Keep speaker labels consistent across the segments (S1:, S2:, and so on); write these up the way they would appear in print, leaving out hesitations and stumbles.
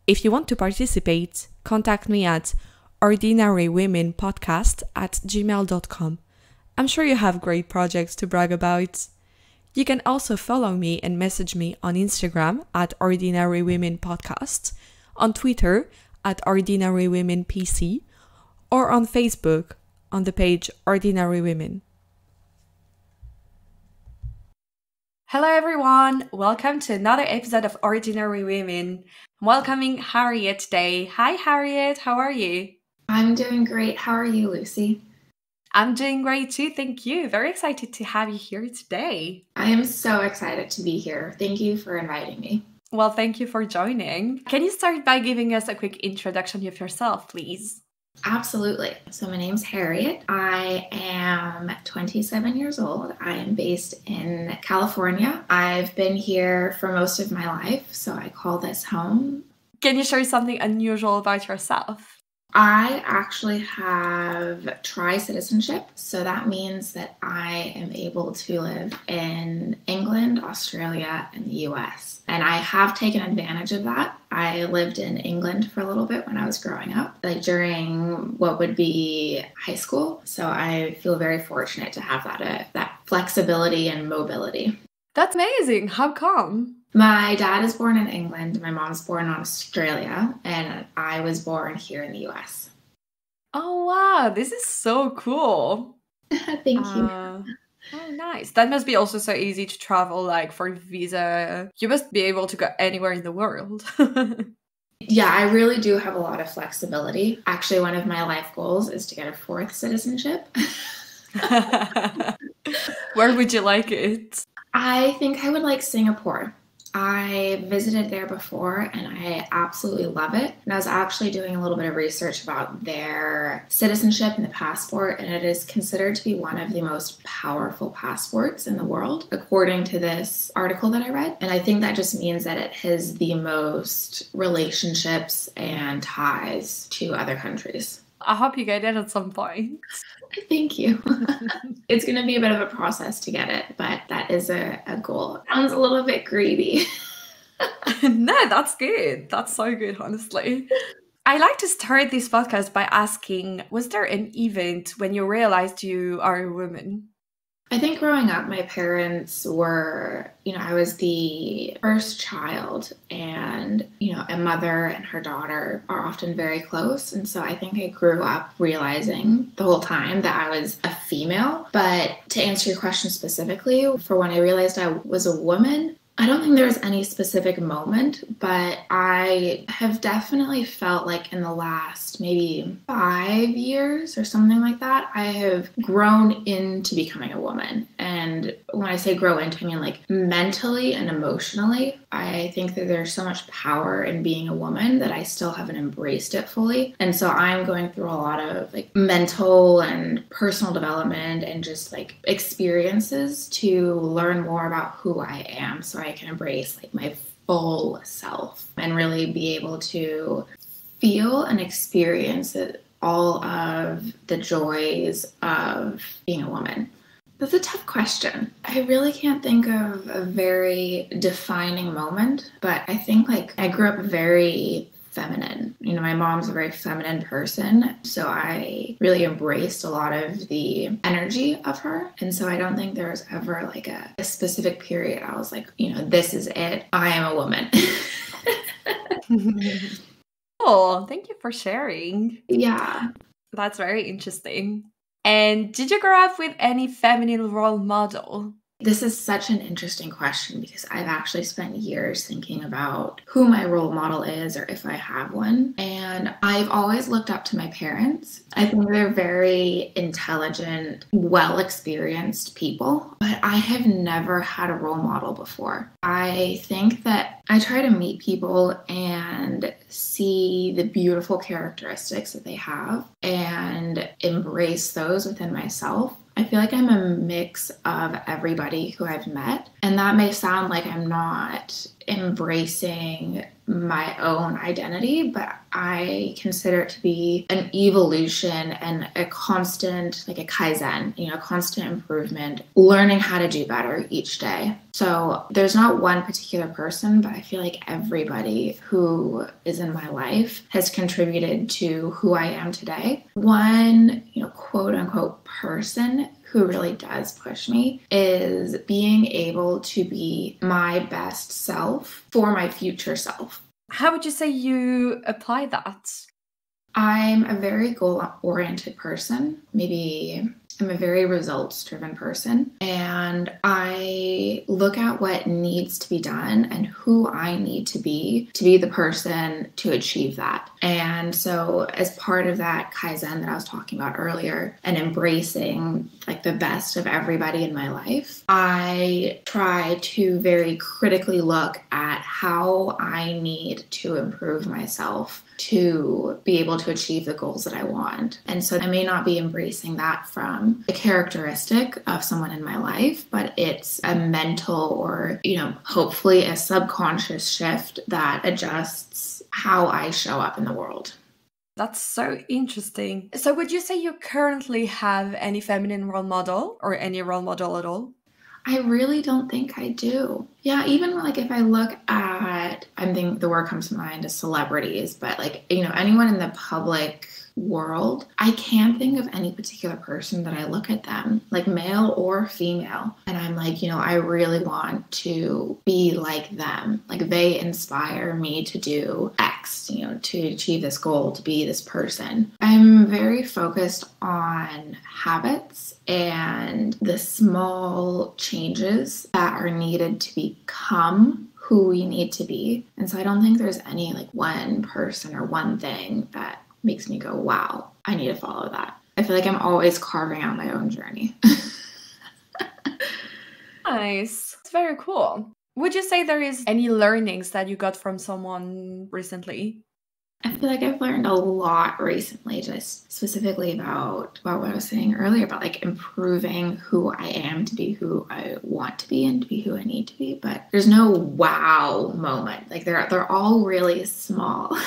S1: If you want to participate, contact me at ordinarywomenpodcast@gmail.com. I'm sure you have great projects to brag about. You can also follow me and message me on Instagram at ordinarywomenpodcast, on Twitter at ordinarywomenpc, or on Facebook on the page Ordinary Women. Hello everyone, welcome to another episode of Ordinary Women. I'm welcoming Harriet today. Hi Harriet, how are you?
S2: I'm doing great. How are you, Lucy?
S1: I'm doing great too, thank you. Very excited to have you here today.
S2: I am so excited to be here. Thank you for inviting me.
S1: Well, thank you for joining. Can you start by giving us a quick introduction of yourself, please?
S2: Absolutely. So my name's Harriet. I am 27 years old. I am based in California. I've been here for most of my life, so I call this home.
S1: Can you share something unusual about yourself?
S2: I actually have tricitizenship, so that means that I am able to live in England, Australia, and the US. And I have taken advantage of that. I lived in England for a little bit when I was growing up, like during what would be high school. So I feel very fortunate to have that flexibility and mobility.
S1: That's amazing. How come?
S2: My dad is born in England, my mom's born in Australia, and I was born here in the US.
S1: Oh, wow. This is so cool.
S2: Thank you.
S1: Oh, nice. That must be also so easy to travel, like for visa. You must be able to go anywhere in the world.
S2: Yeah, I really do have a lot of flexibility. Actually, one of my life goals is to get a fourth citizenship.
S1: Where would you like it?
S2: I think I would like Singapore. I visited there before and I absolutely love it. And I was actually doing a little bit of research about their citizenship and the passport, and it is considered to be one of the most powerful passports in the world, according to this article that I read. And I think that just means that it has the most relationships and ties to other countries.
S1: I hope you get it at some point.
S2: Thank you. It's going to be a bit of a process to get it, but that is a goal. It sounds a little bit greedy.
S1: No, that's good. That's so good, honestly. I like to start this podcast by asking, was there an event when you realized you are a woman?
S2: I think growing up, my parents were, I was the first child, and, a mother and her daughter are often very close. And so I think I grew up realizing the whole time that I was a female. But to answer your question specifically, for when I realized I was a woman, I don't think there was any specific moment, but I have definitely felt like in the last maybe 5 years or something like that, I have grown into becoming a woman. And when I say grow into, I mean like mentally and emotionally. I think that there's so much power in being a woman that I still haven't embraced it fully. And so I'm going through a lot of like mental and personal development and just like experiences to learn more about who I am so I can embrace like my full self and really be able to feel and experience all of the joys of being a woman. That's a tough question. I really can't think of a very defining moment, but I think like I grew up very feminine. My mom's a very feminine person, so I really embraced a lot of the energy of her. And so I don't think there was ever like a specific period I was like, this is it. I am a woman.
S1: Oh, thank you for sharing.
S2: Yeah.
S1: That's very interesting. And did you grow up with any feminine role model?
S2: This is such an interesting question because I've actually spent years thinking about who my role model is or if I have one. And I've always looked up to my parents. I think they're very intelligent, well-experienced people, but I have never had a role model before. I think that I try to meet people and see the beautiful characteristics that they have and embrace those within myself. I feel like I'm a mix of everybody who I've met. And that may sound like I'm not embracing my own identity, but I consider it to be an evolution and a constant, like a Kaizen, constant improvement, learning how to do better each day. So there's not one particular person, but I feel like everybody who is in my life has contributed to who I am today. One, quote unquote person who really does push me is being able to be my best self for my future self.
S1: How would you say you apply that?
S2: I'm a very goal-oriented person. Maybe I'm a very results-driven person, and I look at what needs to be done and who I need to be the person to achieve that. And so as part of that Kaizen that I was talking about earlier and embracing like the best of everybody in my life, I try to very critically look at how I need to improve myself to be able to achieve the goals that I want. And so I may not be embracing that from a characteristic of someone in my life, but it's a mental or, hopefully a subconscious shift that adjusts how I show up in the world.
S1: That's so interesting. So would you say you currently have any feminine role model or any role model at all?
S2: I really don't think I do. Yeah, even like if I look at, I think the word comes to mind is celebrities, but like, anyone in the public world, I can't think of any particular person that I look at them, like male or female, and I'm like, I really want to be like them. Like they inspire me to do X, to achieve this goal, to be this person. I'm very focused on habits and the small changes that are needed to become who we need to be. And so I don't think there's any like one person or one thing that makes me go, wow, I need to follow that. I feel like I'm always carving out my own journey.
S1: Nice. It's very cool. Would you say there is any learnings that you got from someone recently?
S2: I feel like I've learned a lot recently, just specifically about what I was saying earlier about like improving who I am to be who I want to be and to be who I need to be. But there's no wow moment. Like they're all really small.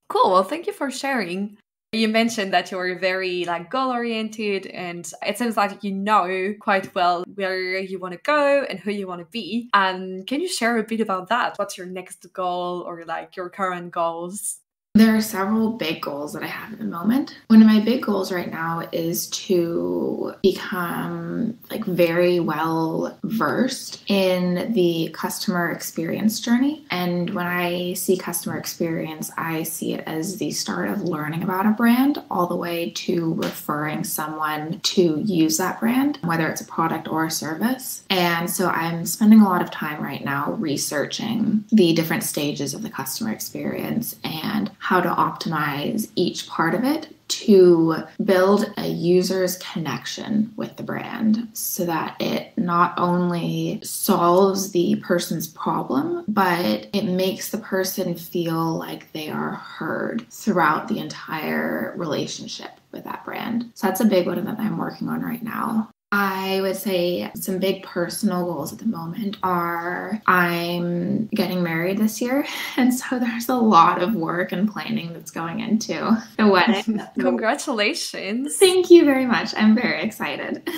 S1: Cool. Well, thank you for sharing. You mentioned that you're very like goal-oriented, and it seems like you know quite well where you want to go and who you want to be. And can you share a bit about that? What's your next goal or like your current goals?
S2: There are several big goals that I have at the moment. One of my big goals right now is to become like very well versed in the customer experience journey. And when I see customer experience, I see it as the start of learning about a brand all the way to referring someone to use that brand, whether it's a product or a service. And so I'm spending a lot of time right now researching the different stages of the customer experience and how to optimize each part of it to build a user's connection with the brand so that it not only solves the person's problem, but it makes the person feel like they are heard throughout the entire relationship with that brand. So that's a big one that I'm working on right now. I would say some big personal goals at the moment are I'm getting married this year. And so there's a lot of work and planning that's going into the wedding.
S1: Congratulations.
S2: Thank you very much. I'm very excited.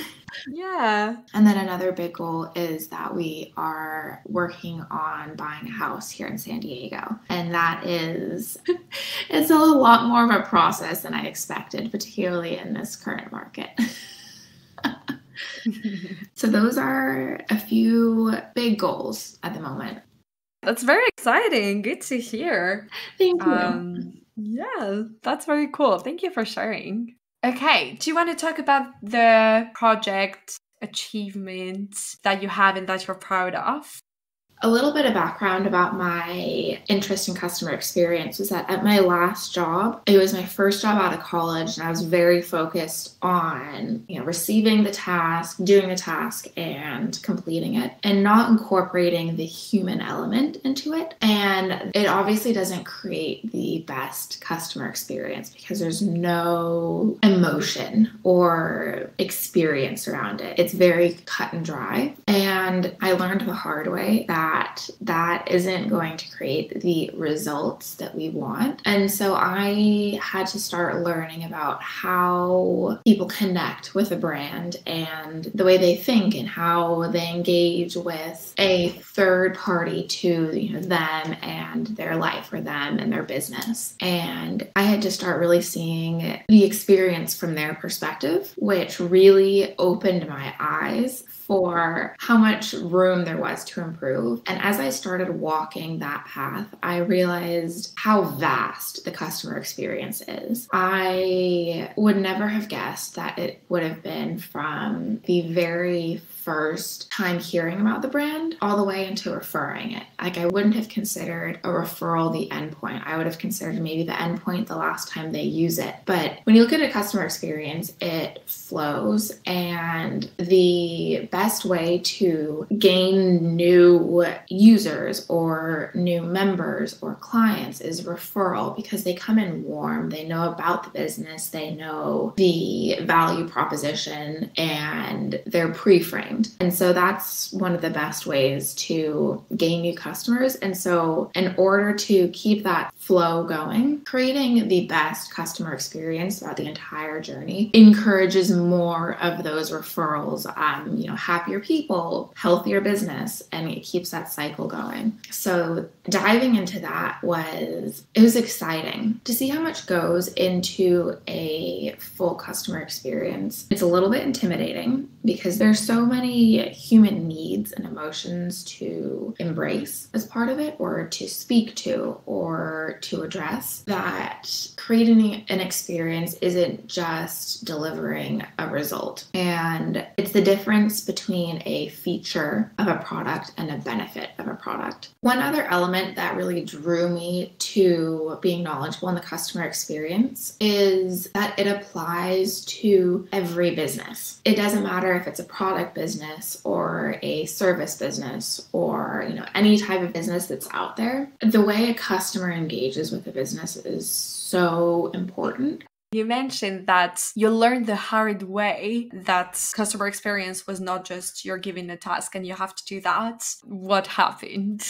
S1: Yeah.
S2: And then another big goal is that we are working on buying a house here in San Diego. And that is, it's a lot more of a process than I expected, particularly in this current market. So those are a few big goals at the moment.
S1: That's very exciting. Good to hear.
S2: Thank you.
S1: Yeah, that's very cool. Thank you for sharing. Okay, do you want to talk about the project achievements that you have and that you're proud of?
S2: A little bit of background about my interest in customer experience was that at my last job, it was my first job out of college, and I was very focused on, receiving the task, doing the task, and completing it, and not incorporating the human element into it. And it obviously doesn't create the best customer experience because there's no emotion or experience around it. It's very cut and dry. And I learned the hard way that that isn't going to create the results that we want. And so I had to start learning about how people connect with a brand and the way they think and how they engage with a third party to them and their life, or them and their business. And I had to start really seeing the experience from their perspective, which really opened my eyes for how much room there was to improve. And as I started walking that path, I realized how vast the customer experience is. I would never have guessed that it would have been from the very first time hearing about the brand all the way into referring it. Like, I wouldn't have considered a referral the endpoint. I would have considered maybe the endpoint the last time they use it. But when you look at a customer experience, it flows, and the best way to gain new users or new members or clients is referral, because they come in warm, they know about the business, they know the value proposition, and they're pre-framed. And so that's one of the best ways to gain new customers. And so in order to keep that flow going, creating the best customer experience throughout the entire journey encourages more of those referrals, happier people, healthier business, and it keeps that cycle going. So diving into that was exciting to see how much goes into a full customer experience. It's a little bit intimidating because there's so many human needs and emotions to embrace as part of it, or to speak to, or to address, that creating an experience isn't just delivering a result. And it's the difference between a feature of a product and a benefit of a product. One other element that really drew me to being knowledgeable in the customer experience is that it applies to every business. It doesn't matter if it's a product business or a service business, or any type of business that's out there. The way a customer engages with a business is so important.
S1: You mentioned that you learned the hard way that customer experience was not just you're given a task and you have to do that. What happened?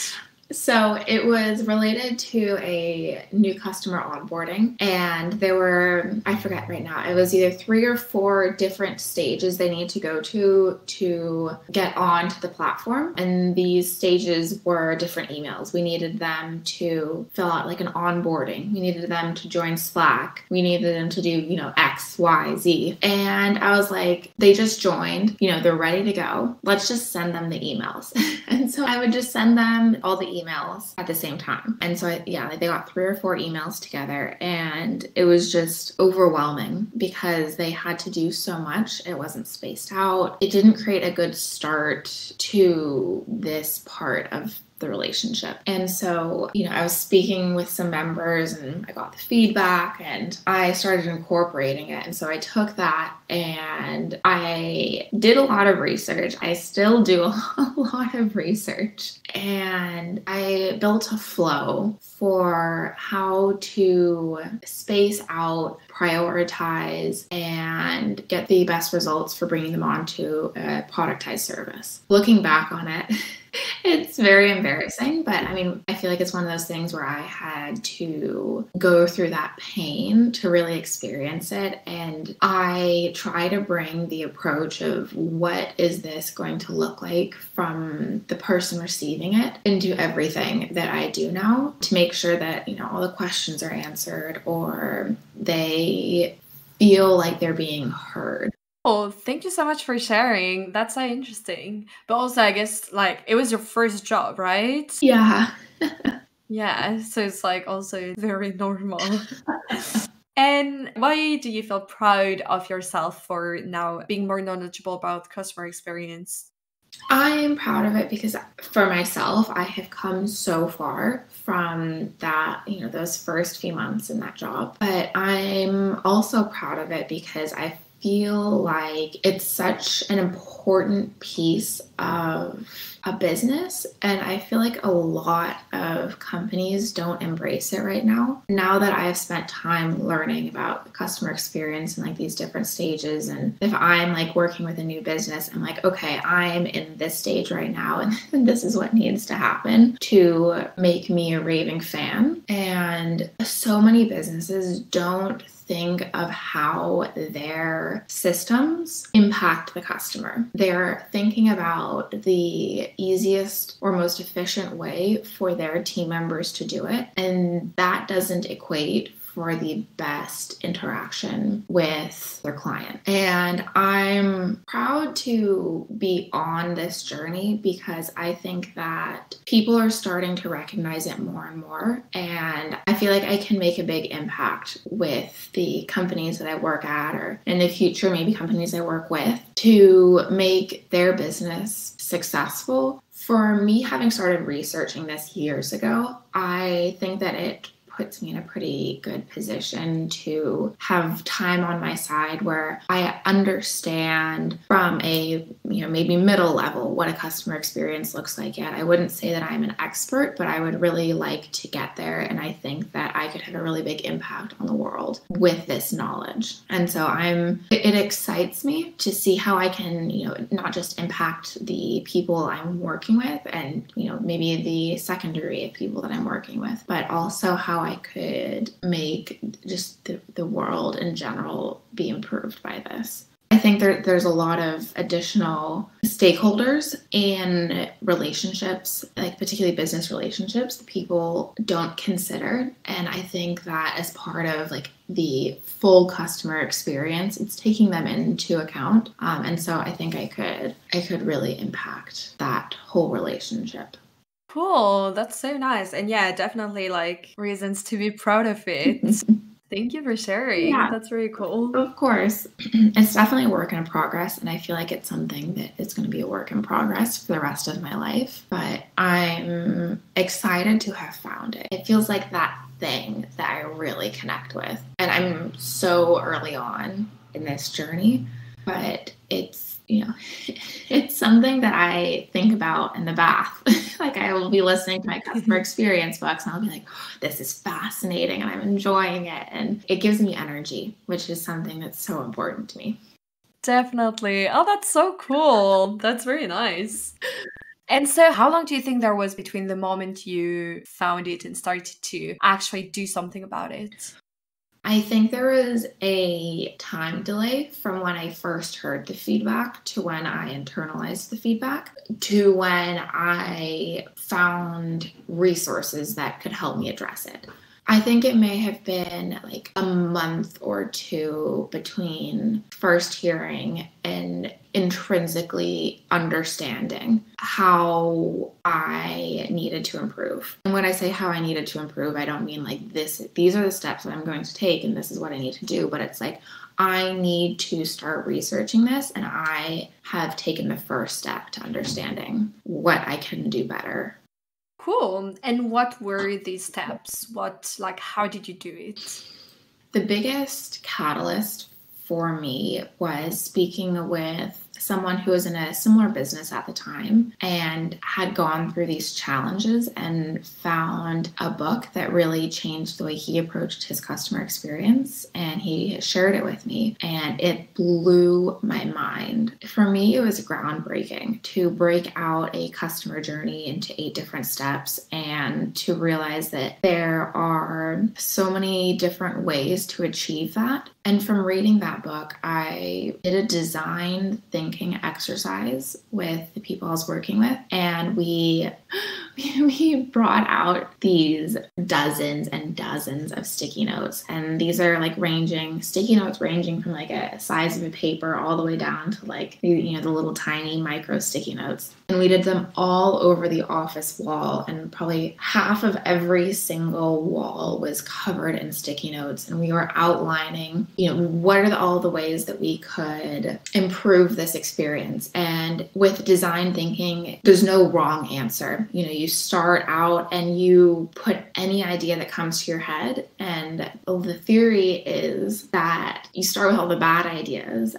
S2: So it was related to a new customer onboarding, and there were, I forget right now, it was either 3 or 4 different stages they need to go to get onto the platform. And these stages were different emails. We needed them to fill out like an onboarding. We needed them to join Slack. We needed them to do, X, Y, Z. And I was like, they just joined, they're ready to go. Let's just send them the emails. And so I would just send them all the emails at the same time. And so they got 3 or 4 emails together, and it was just overwhelming because they had to do so much. It wasn't spaced out. It didn't create a good start to this part of the relationship. And so, I was speaking with some members and I got the feedback and I started incorporating it. And so I took that and I did a lot of research. I still do a lot of research, and I built a flow for how to space out, prioritize, and get the best results for bringing them onto a productized service. Looking back on it, it's very embarrassing, but I feel like it's one of those things where I had to go through that pain to really experience it. And I try to bring the approach of what is this going to look like from the person receiving it into everything that I do now, to make sure that, all the questions are answered or they feel like they're being heard.
S1: Oh, thank you so much for sharing. That's so interesting. But also, I guess, it was your first job, right?
S2: Yeah.
S1: Yeah, so it's also very normal. And why do you feel proud of yourself for now being more knowledgeable about customer experience?
S2: I am proud of it because for myself, I have come so far from that, those first few months in that job. But I'm also proud of it because I feel like it's such an important piece of a business, and I feel like a lot of companies don't embrace it right now. Now that I've spent time learning about customer experience and like these different stages, and if I'm like working with a new business, I'm like, okay, I'm in this stage right now and this is what needs to happen to make me a raving fan. And so many businesses don't think of how their systems impact the customer. They're thinking about the easiest or most efficient way for their team members to do it, and that doesn't equate for the best interaction with their client. And I'm proud to be on this journey because I think that people are starting to recognize it more and more. And I feel like I can make a big impact with the companies that I work at, or in the future, maybe companies I work with, to make their business successful. For me, having started researching this years ago, I think that it puts me in a pretty good position to have time on my side where I understand from a, maybe middle level what a customer experience looks like yet. I wouldn't say that I'm an expert, but I would really like to get there. And I think that I could have a really big impact on the world with this knowledge. And so it excites me to see how I can, not just impact the people I'm working with and, maybe the secondary of people that I'm working with, but also how I could make just the world in general be improved by this. I think there's a lot of additional stakeholders in relationships, like particularly business relationships, that people don't consider. And I think that as part of like the full customer experience, it's taking them into account. And so I think I could really impact that whole relationship.
S1: Cool. That's so nice. And yeah, definitely like reasons to be proud of it. Thank you for sharing.
S2: Yeah.
S1: That's really cool.
S2: Of course. It's definitely a work in progress, and I feel like it's something that it's going to be a work in progress for the rest of my life. But I'm excited to have found it. It feels like that thing that I really connect with. And I'm so early on in this journey, but it's it's something that I think about in the bath. Like I will be listening to my customer experience books and I'll be like, oh, this is fascinating and I'm enjoying it. And it gives me energy, which is something that's so important to me.
S1: Definitely. Oh, that's so cool. That's very nice. And so how long do you think there was between the moment you found it and started to actually do something about it?
S2: I think there was a time delay from when I first heard the feedback to when I internalized the feedback to when I found resources that could help me address it. I think it may have been like a month or two between first hearing and intrinsically understanding how I needed to improve. And when I say how I needed to improve, I don't mean like these are the steps that I'm going to take and this is what I need to do, but it's like I need to start researching this, and I have taken the first step to understanding what I can do better.
S1: Cool. And what were these steps? How did you do it?
S2: The biggest catalyst for me was speaking with someone who was in a similar business at the time and had gone through these challenges and found a book that really changed the way he approached his customer experience. And he shared it with me and it blew my mind. For me, it was groundbreaking to break out a customer journey into 8 different steps and to realize that there are so many different ways to achieve that. And from reading that book, I did a design thinking exercise with the people I was working with. And we brought out these dozens and dozens of sticky notes. And these are like sticky notes ranging from like a size of a paper all the way down to like, the little tiny micro sticky notes. And we did them all over the office wall, and probably half of every single wall was covered in sticky notes. And we were outlining, what are all the ways that we could improve this experience. And with design thinking, there's no wrong answer. You start out and you put any idea that comes to your head. And the theory is that you start with all the bad ideas.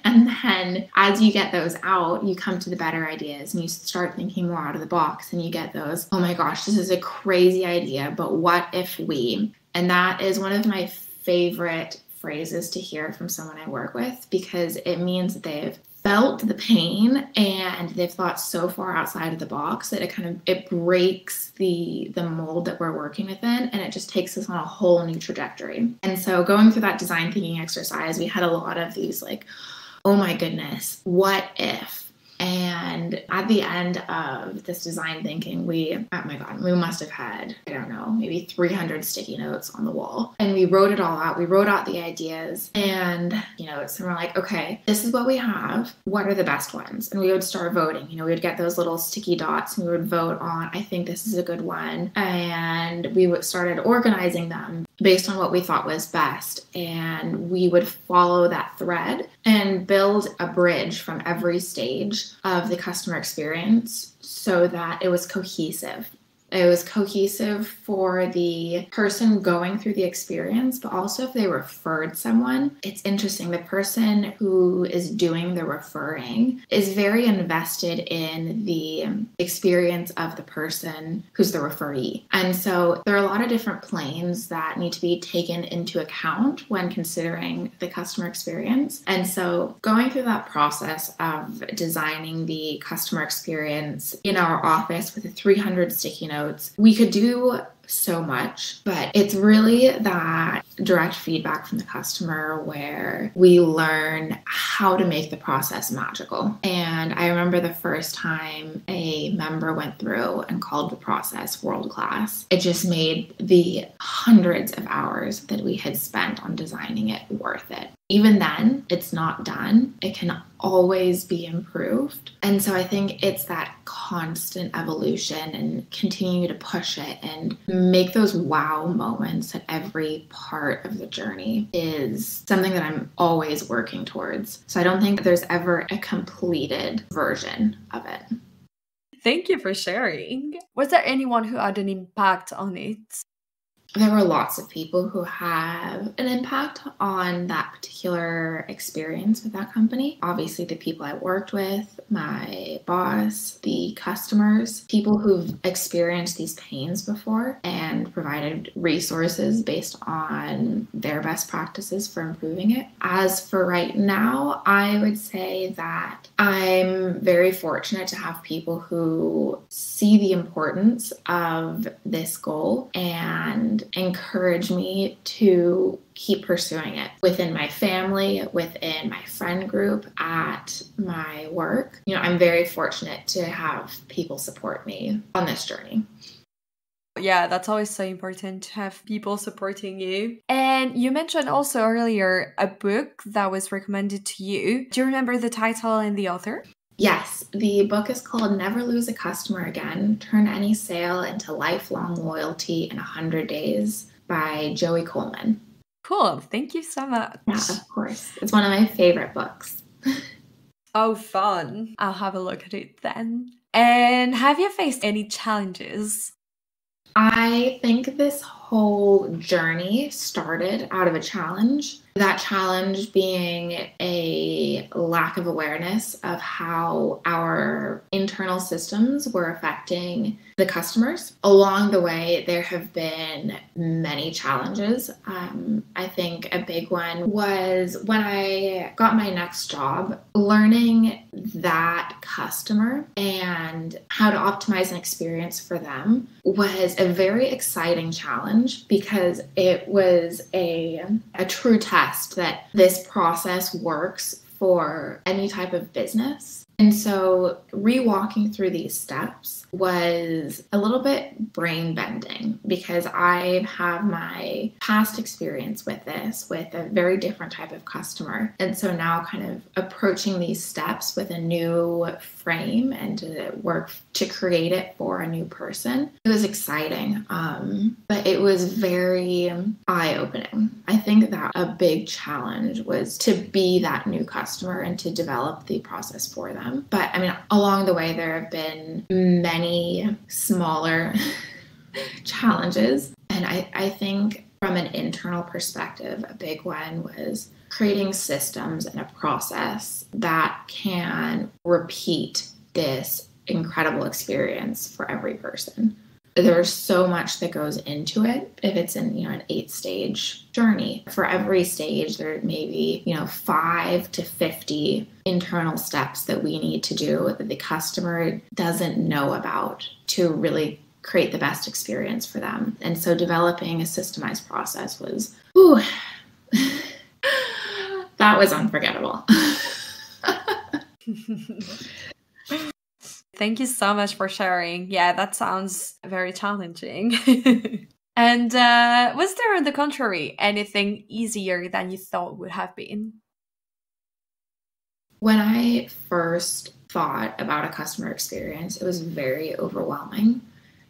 S2: And then as you get those out, you come to the better ideas and you start thinking more out of the box, and you get those, oh my gosh, this is a crazy idea, but what if we? And that is one of my favorite phrases to hear from someone I work with, because it means that they've felt the pain and they've thought so far outside of the box that it breaks the mold that we're working within, and it just takes us on a whole new trajectory. And so going through that design thinking exercise, we had a lot of these like, oh my goodness, what if? And at the end of this design thinking, we must have had, I don't know, maybe 300 sticky notes on the wall. And we wrote it all out. We wrote out the ideas, and, so we're like, okay, this is what we have. What are the best ones? And we would start voting. We would get those little sticky dots and we would vote on, I think this is a good one. And we started organizing them based on what we thought was best. And we would follow that thread and build a bridge from every stage of the customer experience so that it was cohesive. It was cohesive for the person going through the experience, but also if they referred someone. It's interesting. The person who is doing the referring is very invested in the experience of the person who's the referee. And so there are a lot of different planes that need to be taken into account when considering the customer experience. And so going through that process of designing the customer experience in our office with the 300 sticky notes, we could do so much, but it's really that direct feedback from the customer where we learn how to make the process magical. And I remember the first time a member went through and called the process world class. It just made the hundreds of hours that we had spent on designing it worth it. Even then, it's not done. It can always be improved. And so I think it's that constant evolution and continue to push it and make those wow moments at every part of the journey is something that I'm always working towards. So I don't think there's ever a completed version of it.
S1: Thank you for sharing. Was there anyone who had an impact on it?
S2: There were lots of people who have an impact on that particular experience with that company. Obviously, the people I worked with, my boss, the customers, people who've experienced these pains before and provided resources based on their best practices for improving it. As for right now, I would say that I'm very fortunate to have people who see the importance of this goal and encourage me to keep pursuing it within my family, within my friend group, at my work. I'm very fortunate to have people support me on this journey.
S1: Yeah, that's always so important to have people supporting you. And you mentioned also earlier a book that was recommended to you. Do you remember the title and the author?
S2: Yes, the book is called Never Lose a Customer Again, Turn Any Sale into Lifelong Loyalty in 100 Days by Coleman.
S1: Cool. Thank you so much.
S2: Yeah, of course. It's one of my favorite books.
S1: Oh, fun. I'll have a look at it then. And have you faced any challenges?
S2: I think this whole journey started out of a challenge. That challenge being a lack of awareness of how our internal systems were affecting the customers. Along the way, there have been many challenges. I think a big one was when I got my next job, learning that customer and how to optimize an experience for them was a very exciting challenge because it was a true test that this process works for any type of business. And so re-walking through these steps was a little bit brain bending because I have my past experience with this with a very different type of customer. And so now kind of approaching these steps with a new frame and to work to create it for a new person. It was exciting, but it was very eye-opening. I think that a big challenge was to be that new customer and to develop the process for them. But I mean, along the way, there have been many smaller challenges. And I think from an internal perspective, a big one was creating systems and a process that can repeat this incredible experience for every person. There's so much that goes into it. If it's in, an 8-stage journey, for every stage, there may be, 5 to 50 internal steps that we need to do that the customer doesn't know about to really create the best experience for them. And so developing a systemized process was, that was unforgettable.
S1: Thank you so much for sharing. Yeah, that sounds very challenging. And was there, on the contrary, anything easier than you thought would have been?
S2: When I first thought about a customer experience, it was very overwhelming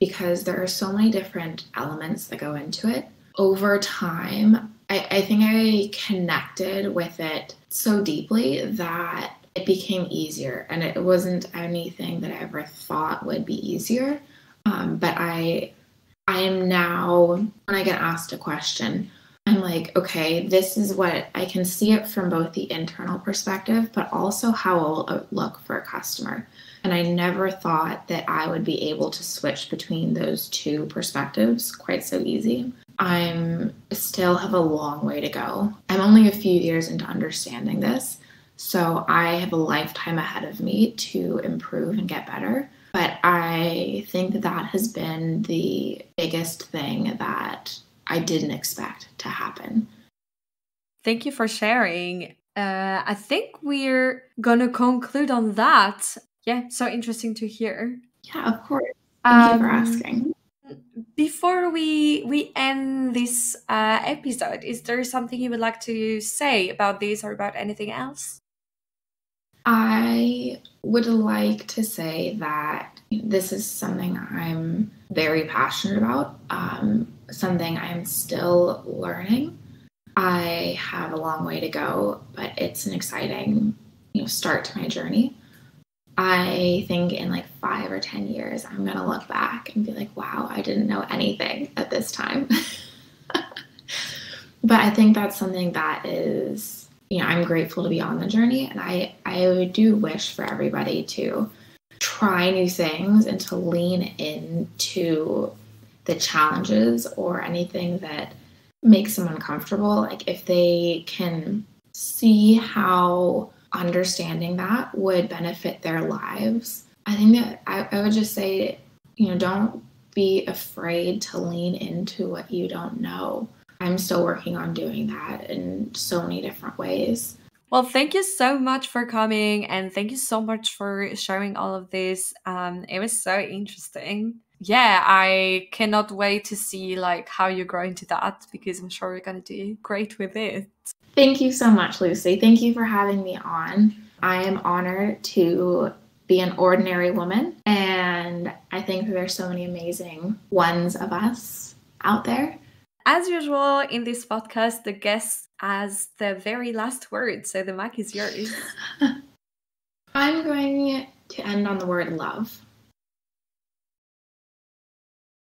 S2: because there are so many different elements that go into it. Over time, I think I connected with it so deeply that it became easier, and it wasn't anything that I ever thought would be easier. But I am now, when I get asked a question, I'm like, okay, this is what I can see it from both the internal perspective, but also how it will look for a customer. And I never thought that I would be able to switch between those two perspectives quite so easy. I still have a long way to go. I'm only a few years into understanding this. So I have a lifetime ahead of me to improve and get better. But I think that has been the biggest thing that I didn't expect to happen.
S1: Thank you for sharing. I think we're going to conclude on that. Yeah, so interesting to hear.
S2: Yeah, of course. Thank you for asking.
S1: Before we end this episode, is there something you would like to say about this or about anything else?
S2: I would like to say that this is something I'm very passionate about, something I'm still learning. I have a long way to go, but it's an exciting, start to my journey. I think in like 5 or 10 years, I'm going to look back and be like, wow, I didn't know anything at this time. But I think that's something that is, I'm grateful to be on the journey. And I do wish for everybody to try new things and to lean into the challenges or anything that makes them uncomfortable. Like if they can see how understanding that would benefit their lives, I think that I would just say, don't be afraid to lean into what you don't know. I'm still working on doing that in so many different ways.
S1: Well, thank you so much for coming, and thank you so much for sharing all of this. It was so interesting. Yeah, I cannot wait to see how you grow into that, because I'm sure you're going to do great with it.
S2: Thank you so much, Lucy. Thank you for having me on. I am honored to be an ordinary woman, and I think that there's so many amazing ones of us out there.
S1: As usual in this podcast, the guest has the very last word, so the mic is yours.
S2: I'm going to end on the word love.